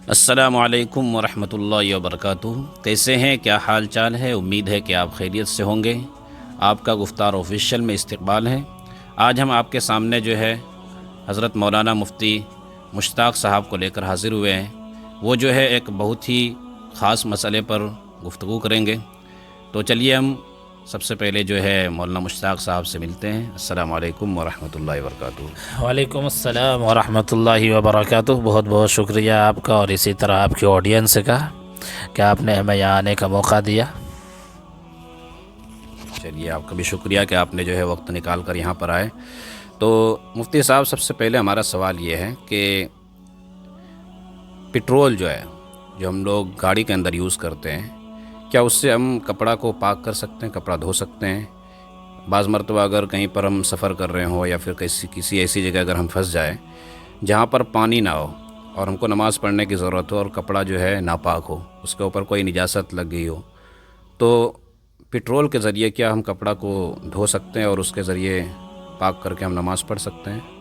السلام علیکم ورحمۃ اللہ وبرکاتہ۔ کیسے ہیں؟ کیا حال چال ہے؟ امید ہے کہ آپ خیریت سے ہوں گے۔ آپ کا گفتار آفیشیل میں استقبال ہے۔ آج ہم آپ کے سامنے جو ہے حضرت مولانا مفتی مشتاق صاحب کو لے کر حاضر ہوئے ہیں۔ وہ جو ہے ایک بہت ہی خاص مسئلے پر گفتگو کریں گے۔ تو چلیے ہم سب سے پہلے جو ہے مولانا مشتاق صاحب سے ملتے ہیں۔ السلام علیکم ورحمۃ اللہ وبرکاتہ۔ وعلیکم السلام ورحمۃ اللہ وبرکاتہ۔ بہت بہت شکریہ آپ کا، اور اسی طرح آپ کی آڈینس کا کہ آپ نے ہمیں یہاں آنے کا موقع دیا۔ چلیے آپ کا بھی شکریہ کہ آپ نے جو ہے وقت نکال کر یہاں پر آئے۔ تو مفتی صاحب، سب سے پہلے ہمارا سوال یہ ہے کہ پٹرول جو ہے، جو ہم لوگ گاڑی کے اندر یوز کرتے ہیں، کیا اس سے ہم کپڑا کو پاک کر سکتے ہیں، کپڑا دھو سکتے ہیں؟ بعض مرتبہ اگر کہیں پر ہم سفر کر رہے ہوں یا پھر کسی ایسی جگہ اگر ہم پھنس جائیں جہاں پر پانی نہ ہو اور ہم کو نماز پڑھنے کی ضرورت ہو اور کپڑا جو ہے ناپاک ہو، اس کے اوپر کوئی نجاست لگ گئی ہو، تو پٹرول کے ذریعے کیا ہم کپڑا کو دھو سکتے ہیں اور اس کے ذریعے پاک کر کے ہم نماز پڑھ سکتے ہیں؟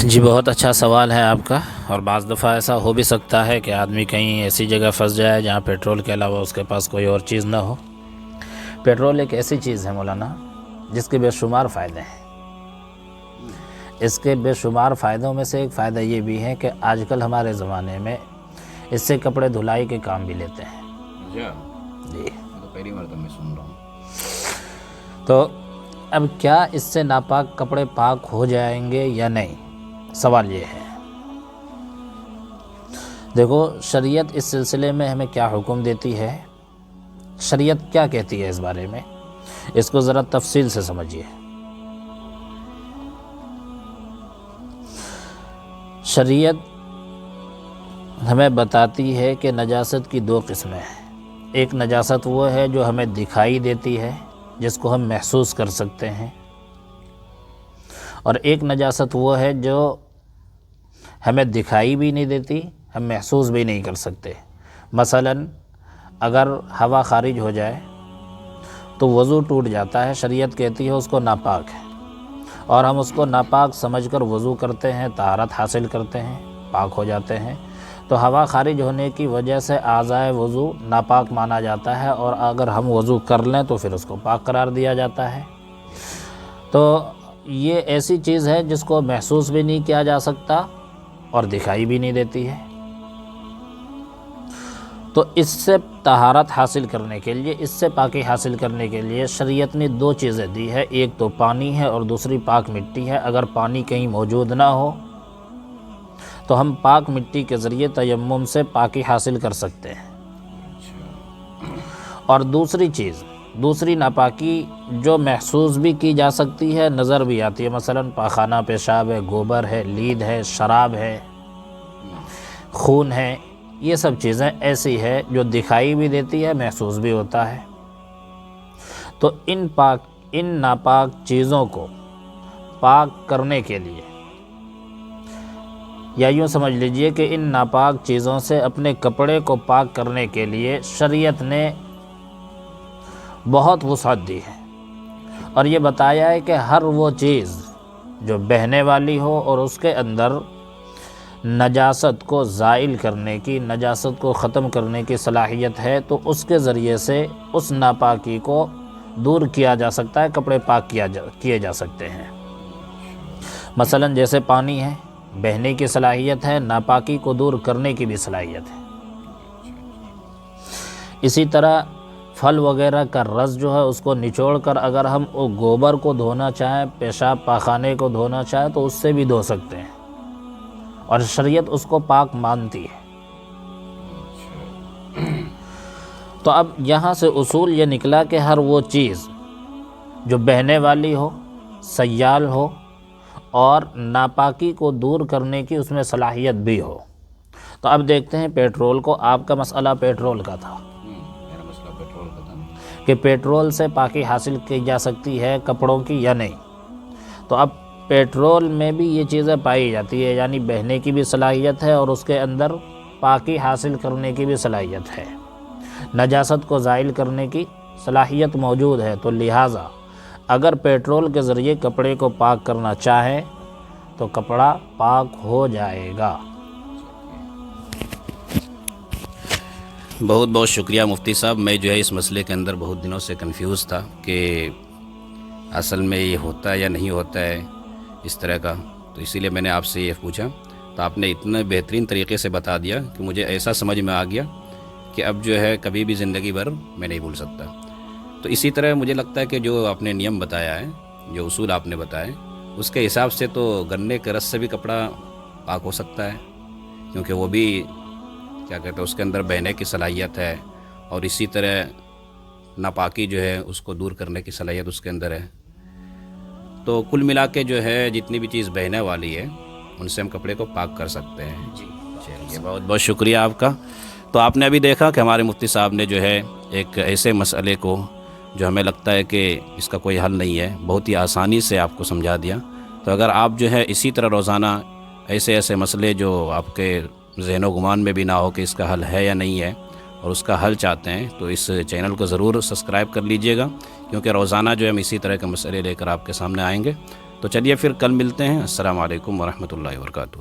جی، بہت اچھا سوال ہے آپ کا۔ اور بعض دفعہ ایسا ہو بھی سکتا ہے کہ آدمی کہیں ایسی جگہ پھنس جائے جہاں پیٹرول کے علاوہ اس کے پاس کوئی اور چیز نہ ہو۔ پیٹرول ایک ایسی چیز ہے مولانا جس کے بے شمار فائدے ہیں۔ اس کے بے شمار فائدوں میں سے ایک فائدہ یہ بھی ہے کہ آج کل ہمارے زمانے میں اس سے کپڑے دھلائی کے کام بھی لیتے ہیں۔ جی، تو پہلی مرتبہ میں سن رہا ہوں۔ تو اب کیا اس سے ناپاک کپڑے پاک ہو جائیں گے یا نہیں؟ سوال یہ ہے۔ دیکھو، شریعت اس سلسلے میں ہمیں کیا حکم دیتی ہے، شریعت کیا کہتی ہے اس بارے میں، اس کو ذرا تفصیل سے سمجھیے۔ شریعت ہمیں بتاتی ہے کہ نجاست کی دو قسمیں ہیں۔ ایک نجاست وہ ہے جو ہمیں دکھائی دیتی ہے، جس کو ہم محسوس کر سکتے ہیں، اور ایک نجاست وہ ہے جو ہمیں دکھائی بھی نہیں دیتی، ہم محسوس بھی نہیں کر سکتے۔ مثلا اگر ہوا خارج ہو جائے تو وضو ٹوٹ جاتا ہے، شریعت کہتی ہے اس کو ناپاک ہے، اور ہم اس کو ناپاک سمجھ کر وضو کرتے ہیں، طہارت حاصل کرتے ہیں، پاک ہو جاتے ہیں۔ تو ہوا خارج ہونے کی وجہ سے اعضائے وضو ناپاک مانا جاتا ہے، اور اگر ہم وضو کر لیں تو پھر اس کو پاک قرار دیا جاتا ہے۔ تو یہ ایسی چیز ہے جس کو محسوس بھی نہیں کیا جا سکتا اور دکھائی بھی نہیں دیتی ہے۔ تو اس سے طہارت حاصل کرنے کے لیے، اس سے پاکی حاصل کرنے کے لیے شریعت نے دو چیزیں دی ہے، ایک تو پانی ہے اور دوسری پاک مٹی ہے۔ اگر پانی کہیں موجود نہ ہو تو ہم پاک مٹی کے ذریعے تیمم سے پاکی حاصل کر سکتے ہیں۔ اور دوسری چیز، دوسری ناپاکی جو محسوس بھی کی جا سکتی ہے، نظر بھی آتی ہے، مثلا پاخانہ پیشاب ہے، گوبر ہے، لید ہے، شراب ہے، خون ہے، یہ سب چیزیں ایسی ہے جو دکھائی بھی دیتی ہے، محسوس بھی ہوتا ہے۔ تو ان ناپاک چیزوں کو پاک کرنے کے لیے، یا یوں سمجھ لیجئے کہ ان ناپاک چیزوں سے اپنے کپڑے کو پاک کرنے کے لیے شریعت نے بہت وسعت دی ہے، اور یہ بتایا ہے کہ ہر وہ چیز جو بہنے والی ہو اور اس کے اندر نجاست کو زائل کرنے کی، نجاست کو ختم کرنے کی صلاحیت ہے، تو اس کے ذریعے سے اس ناپاکی کو دور کیا جا سکتا ہے، کپڑے پاک کیے جا سکتے ہیں۔ مثلا جیسے پانی ہے، بہنے کی صلاحیت ہے، ناپاکی کو دور کرنے کی بھی صلاحیت ہے۔ اسی طرح پھل وغیرہ کا رس جو ہے اس کو نچوڑ کر اگر ہم گوبر کو دھونا چاہیں، پیشاب پاخانے کو دھونا چاہیں تو اس سے بھی دھو سکتے ہیں، اور شریعت اس کو پاک مانتی ہے۔ تو اب یہاں سے اصول یہ نکلا کہ ہر وہ چیز جو بہنے والی ہو، سیال ہو، اور ناپاکی کو دور کرنے کی اس میں صلاحیت بھی ہو۔ تو اب دیکھتے ہیں پیٹرول کو۔ آپ کا مسئلہ پیٹرول کا تھا میرا مسئلہ پیٹرول کا تھا کہ پیٹرول سے پاکی حاصل کی جا سکتی ہے کپڑوں کی یا نہیں۔ تو اب پیٹرول میں بھی یہ چیزیں پائی جاتی ہے، یعنی بہنے کی بھی صلاحیت ہے اور اس کے اندر پاکی حاصل کرنے کی بھی صلاحیت ہے، نجاست کو زائل کرنے کی صلاحیت موجود ہے۔ تو لہٰذا اگر پیٹرول کے ذریعے کپڑے کو پاک کرنا چاہیں تو کپڑا پاک ہو جائے گا۔ بہت بہت شکریہ مفتی صاحب. میں جو ہے اس مسئلے کے اندر بہت دنوں سے کنفیوز تھا کہ اصل میں یہ ہوتا ہے یا نہیں ہوتا ہے اس طرح کا، تو اسی لیے میں نے آپ سے یہ پوچھا. تو آپ نے اتنے بہترین طریقے سے بتا دیا کہ مجھے ایسا سمجھ میں آ گیا کہ اب جو ہے کبھی بھی زندگی بھر میں نہیں بھول سکتا. تو اسی طرح مجھے لگتا ہے کہ جو آپ نے نیم بتایا ہے، جو اصول آپ نے بتائے، اس کے حساب سے تو گنے کے رس سے بھی کپڑا پاک ہو سکتا ہے، کیونکہ وہ بھی کیا کہتے ہیں اس کے اندر بہنے کی صلاحیت ہے، اور اسی طرح ناپاکی جو ہے اس کو دور کرنے کی صلاحیت اس کے اندر ہے. تو کل ملا کے جو ہے جتنی بھی چیز بہنے والی ہے ان سے ہم کپڑے کو پاک کر سکتے ہیں. جی چلیے بہت بہت شکریہ آپ کا. تو آپ نے ابھی دیکھا کہ ہمارے مفتی صاحب نے جو ہے ایک ایسے مسئلے کو جو ہمیں لگتا ہے کہ اس کا کوئی حل نہیں ہے، بہت ہی آسانی سے آپ کو سمجھا دیا. تو اگر آپ جو ہے اسی طرح روزانہ ایسے ایسے مسئلے جو آپ کے ذہن و گمان میں بھی نہ ہو کہ اس کا حل ہے یا نہیں ہے، اور اس کا حل چاہتے ہیں، تو اس چینل کو ضرور سبسکرائب کر لیجئے گا، کیونکہ روزانہ جو ہے ہم اسی طرح کے مسئلے لے کر آپ کے سامنے آئیں گے. تو چلیے پھر کل ملتے ہیں. السلام علیکم ورحمۃ اللہ وبرکاتہ.